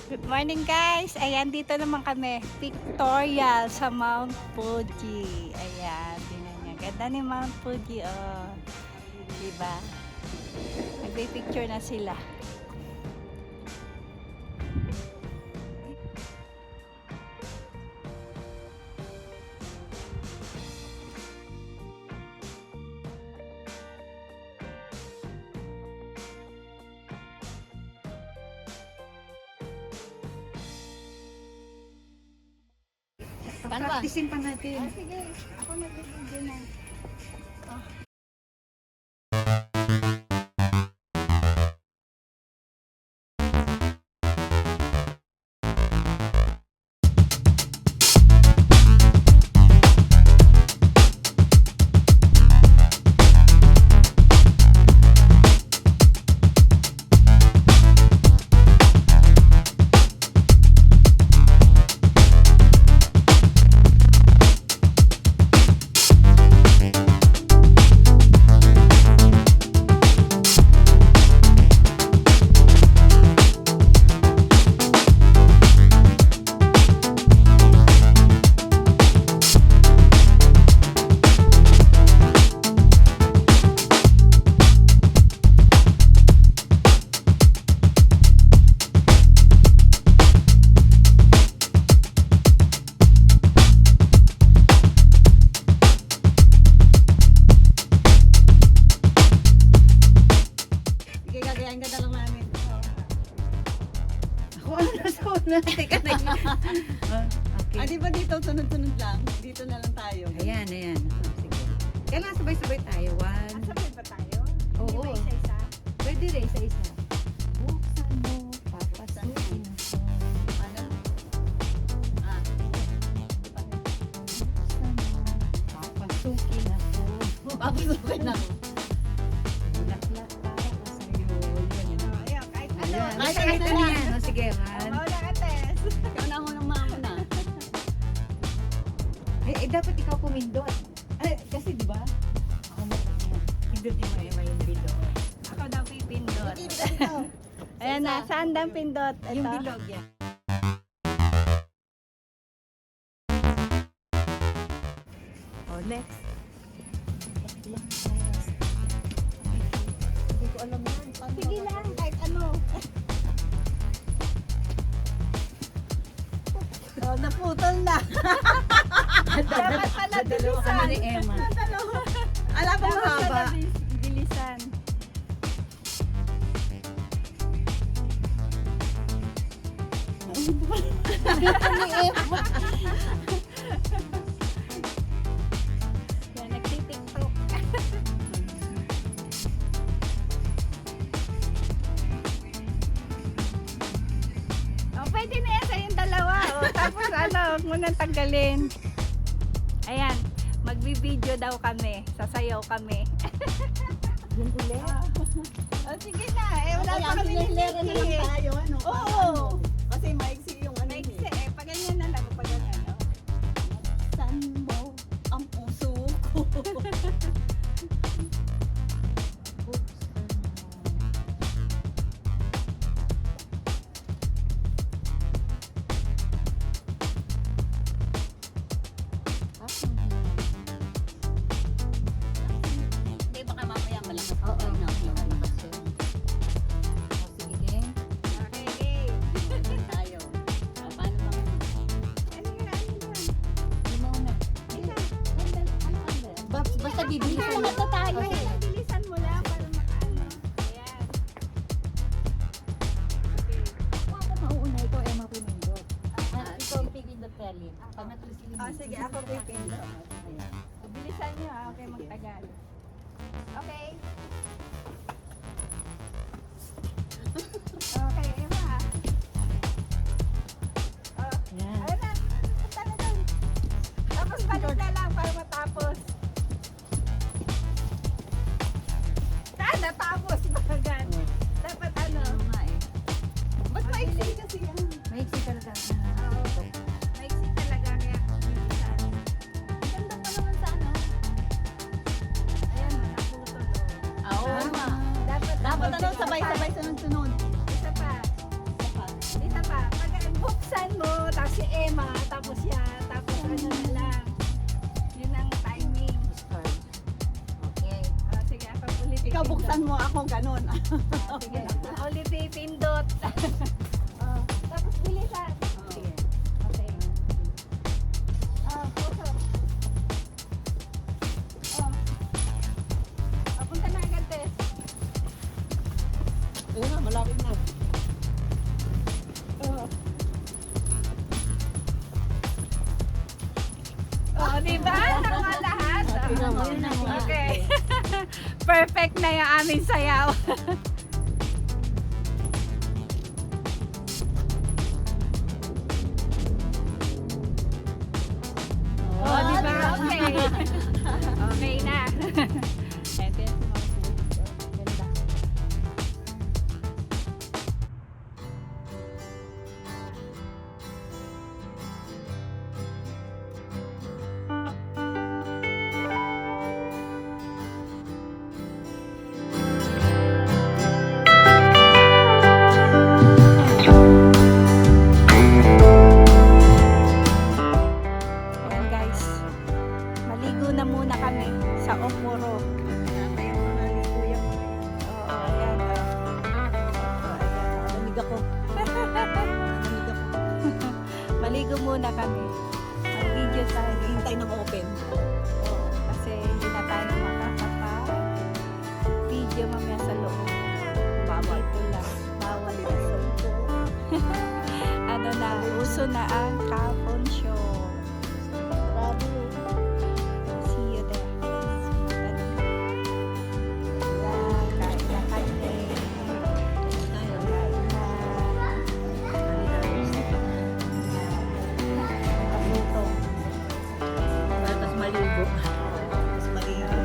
Good morning guys! Ayan, dito naman kami. Pictorial sa Mount Fuji. Ayan, tingnan niya. Ganda ni Mount Fuji, oh. Diba? Nagpipicture na sila. Practicein pa natin. Sige, ako nag-video na. Gagayain ka na lang namin. Ako ano nasa una? Teka na. Okay. Di ba dito sunod-sunod lang? Dito na lang tayo. Ayan. Sige. Kailangan sabay-sabay tayo. One. Sabay ba tayo? Oo. Hindi ba isa-isa? Pwede rin, isa-isa. Buksan mo, papasukin ako. Ano? Buksan mo, papasukin ako. Papasukin ako. Bulaklak para ko sa'yo. Yun. Ayan, kahit ano. Ayan. Ay, Kahit kahit ano ano. yan. O, sige, one. Maula ka, Tess. Ikaw na ako ng mama na. Dapat ikaw pumindot. Kasi di ba? Ako mo, pindutin mo yung bilog. Ako daw pipindot. Dito. Ayan na, saan daw pindot? Ito. Yung bilog yan. Oh, next. Hindi ko alam yan. Paano Sige ba- lang, kahit ano. Oh, naputol na. Dapat pala Dalawa ka na ni bilisan. Emma. Alam mo Dapat haba. pala bilisan. Yan, nagtitiktok. Oh, pwede na yan sa yung dalawa. Oh. Tapos ano, huwag mo nang tanggalin. Ayan, magbibideo daw kami. Sasayaw kami. Yun ulit. Oh, sige na. Eh, wala pa kami Hilera na lang niliki. tayo. Ano? Oo. Kasi maiksi yung ano. Maiksi eh. Pag ganyan na lang. Pag ganyan. Oh. San mo ang puso ko? Hindi, baka mamaya malakas Oo. tayo na. Sige. Okay, game. Tayo. Paano bang Ano nga, ano nga? Di mo na. Ika, Basta bibilisan mo. Ito tayo. Okay. Bilisan mo lang para makaano. Ayan. Okay. Kung ako mauuna, ikaw ay mapinindot. Ikaw ipigindot Kelly. Pag natuloy Oh, sige, ako pipindot. Bilisan nyo ah. Okay, magtagal. Okay. Okay, Emma. Oh, Yan. ayun na. Punta na doon. Tapos balik na lang para matapos. Saan natapos? Bagan. Dapat ano? Ba't maiksi kasi yan? Maiksi talaga. Oo. Maiksi talaga kaya bilisan. Ganda pa naman sa ano. Ayan, naputol. Ah, oo nga. Dapat Dapat ano, sabay-sabay sunod-sunod. Isa pa. Isa pa. Emma, tapos yan, tapos ano na lang. Yun ang timing. Start. Okay. Sige, ako ulit Ikaw buksan mo ako ganun. Sige, ako ulit pindot. Tapos bilisan. Sige. Okay. Puso. Punta na agad, Tess. Ayun na, malapit na. Diba? Nakuha lahat. Tingnan mo. Okay. Perfect na yung aming sayaw. Oh, diba? Okay. Okay na. Ito yung ganda. Ayan guys, maligo na muna kami sa Okoro. Oo, ayan. Lamig ako. Lamig ako. Maligo muna kami. Mag-video tayo. Hintay ng open. Oo, kasi hindi na tayo makakapa-video mamaya sa loob. Bawal. Dito lang. Bawal kasi. Ano na, uso na ang Kapon Show. Grabe. See you there. Ayan, kain na kami. Tayo. Kain na. Nakabutong. Tapos maligo. Tapos maligo.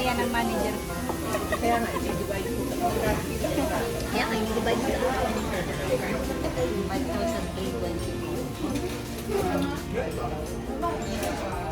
yan ang manager ko. Kaya nga, i-divide ko. Kaya kayo, divide mo sa 5,000 K, 20.